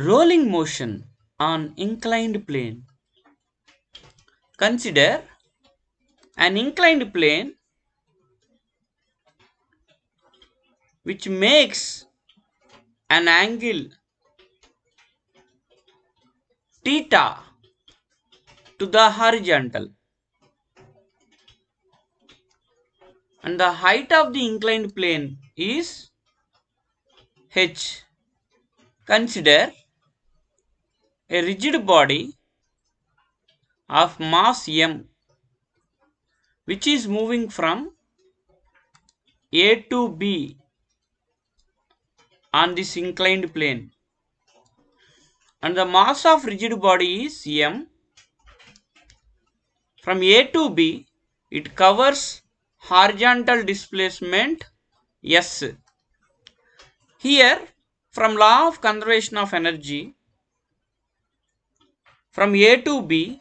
rolling motion on inclined plane. Consider an inclined plane which makes an angle theta to the horizontal, and the height of the inclined plane is h. Consider a rigid body of mass m which is moving from A to B on this inclined plane, and the mass of rigid body is m. From A to B it covers horizontal displacement s. Here, from law of conservation of energy, from A to B,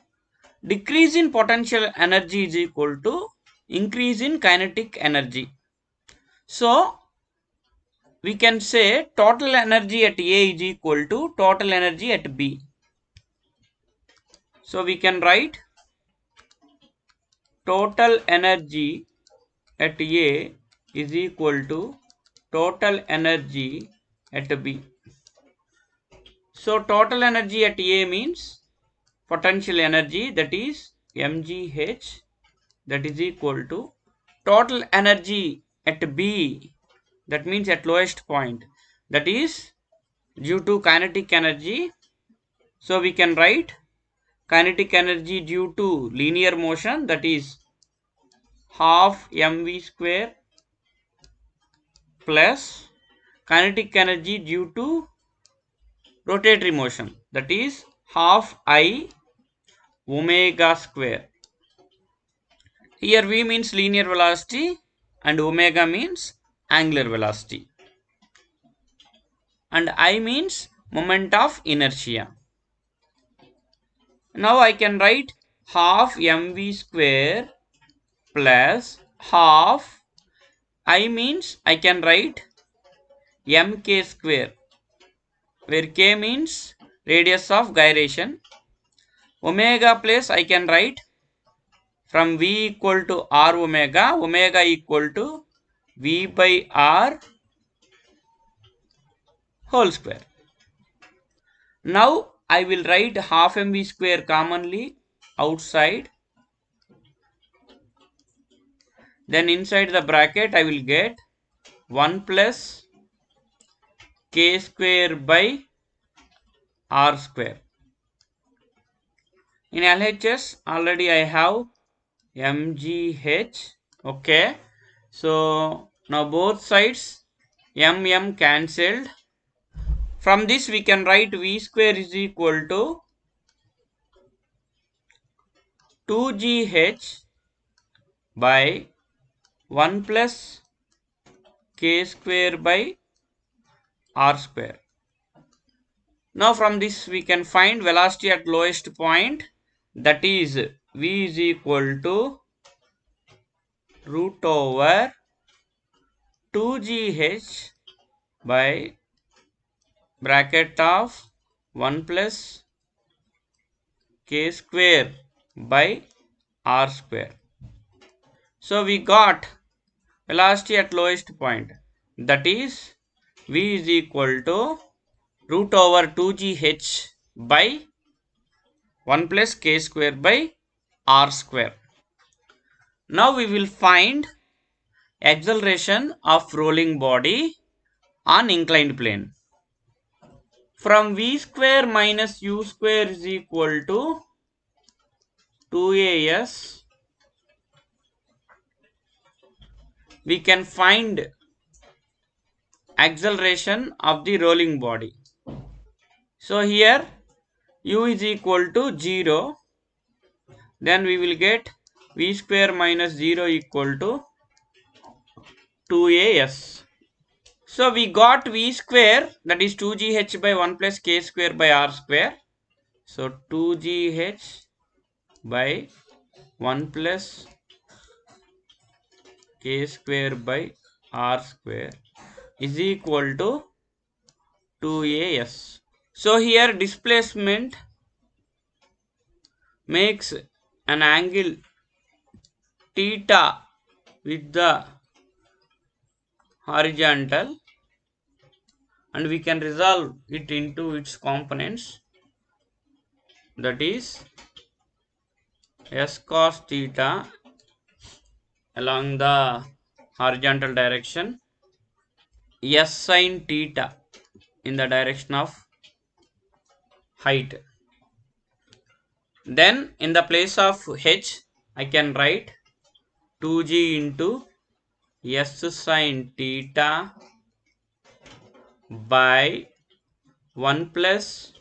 decrease in potential energy is equal to increase in kinetic energy. So, we can say total energy at A is equal to total energy at B. So, we can write total energy at A is equal to total energy at B. So, total energy at A means potential energy, that is mgh, that is equal to total energy at B, that means at lowest point, that is due to kinetic energy. So we can write kinetic energy due to linear motion, that is half mv square, plus kinetic energy due to rotatory motion, that is half I omega square. Here v means linear velocity and omega means angular velocity, and I means moment of inertia. Now I can write half mv square plus half I means I can write mk square, where k means radius of gyration. Omega plus I can write from v equal to r omega, omega equal to v by r whole square. Now I will write half mv square commonly outside. Then inside the bracket I will get 1 plus k square by r square. In LHS already I have mgh. Okay. So now both sides cancelled. From this we can write v square is equal to 2gh by 1 plus k square by r square. Now from this we can find velocity at lowest point, that is v is equal to root over 2gh by bracket of 1 plus k square by r square. So we got velocity at lowest point, that is v is equal to root over 2gh by 1 plus k square by r square. Now we will find acceleration of rolling body on inclined plane. From v square minus u square is equal to 2as, we can find acceleration of the rolling body. So here u is equal to 0, then we will get v square minus 0 equal to 2as. So we got v square, that is 2gh by 1 plus k square by r square. So 2gh by 1 plus k square by r square is equal to 2as. So here displacement makes an angle theta with the horizontal, and we can resolve it into its components, that is s cos theta along the horizontal direction, s sin theta in the direction of height. Then in the place of h, I can write 2g into s sin theta by 1 plus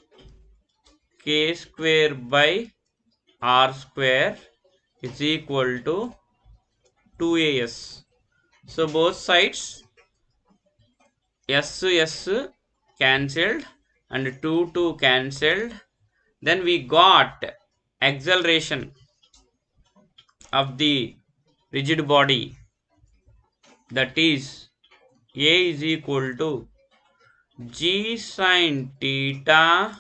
k square by r square is equal to 2as. So both sides s cancelled and 2 cancelled. Then we got acceleration of the rigid body, that is a is equal to g sin theta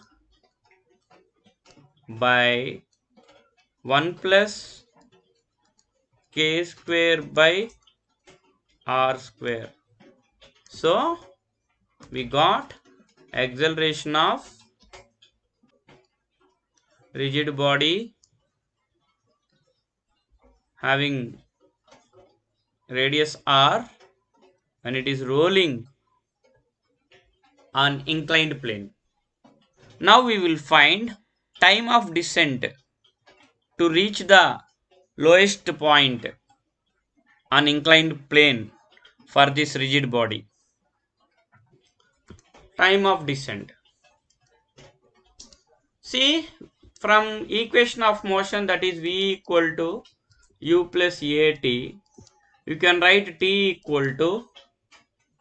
by 1 plus k square by r square. So we got acceleration of rigid body having radius r when it is rolling on inclined plane. Now we will find time of descent to reach the lowest point on inclined plane for this rigid body. Time of descent. See, from equation of motion, that is v equal to u plus at, you can write t equal to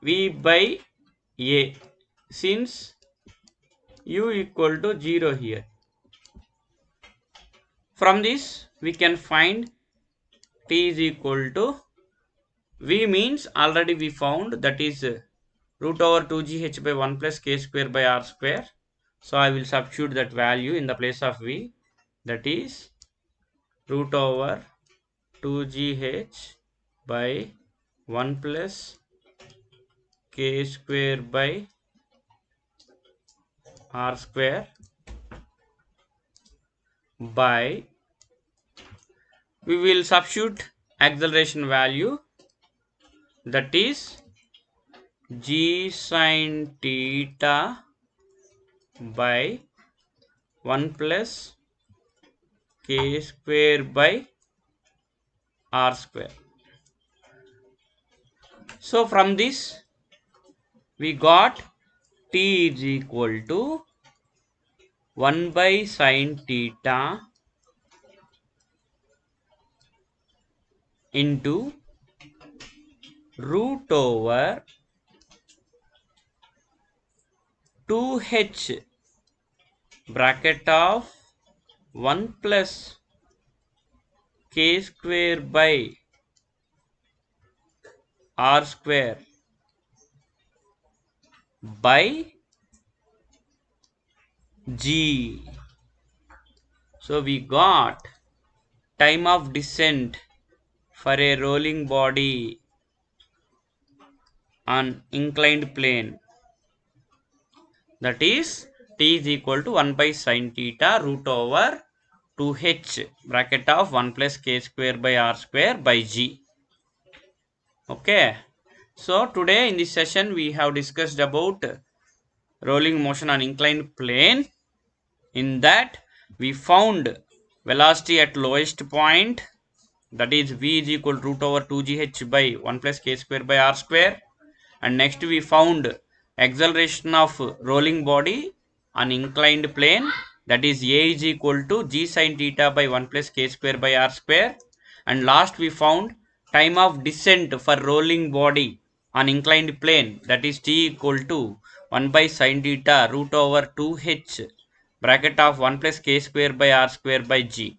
v by a, since u equal to 0 here. From this we can find t is equal to, v means already we found, that is root over 2gh by 1 plus k square by r square. So I will substitute that value in the place of v, that is root over 2gh by 1 plus k square by r square by, we will substitute acceleration value, that is g sin theta by 1 plus k square by r square. So from this we got t is equal to 1 by sin theta into root over 2h bracket of 1 plus k square by r square by g. So we got time of descent for a rolling body on inclined plane, that is t is equal to 1 by sin theta root over 2h bracket of 1 plus k square by r square by g. Okay, so today in this session we have discussed about rolling motion on inclined plane. In that we found velocity at lowest point, that is v is equal to root over 2gh by 1 plus k square by r square, and next we found acceleration of rolling body on inclined plane, that is a is equal to g sin theta by 1 plus k square by r square, and last we found time of descent for rolling body on inclined plane, that is t equal to 1 by sin theta root over 2h bracket of 1 plus k square by r square by g.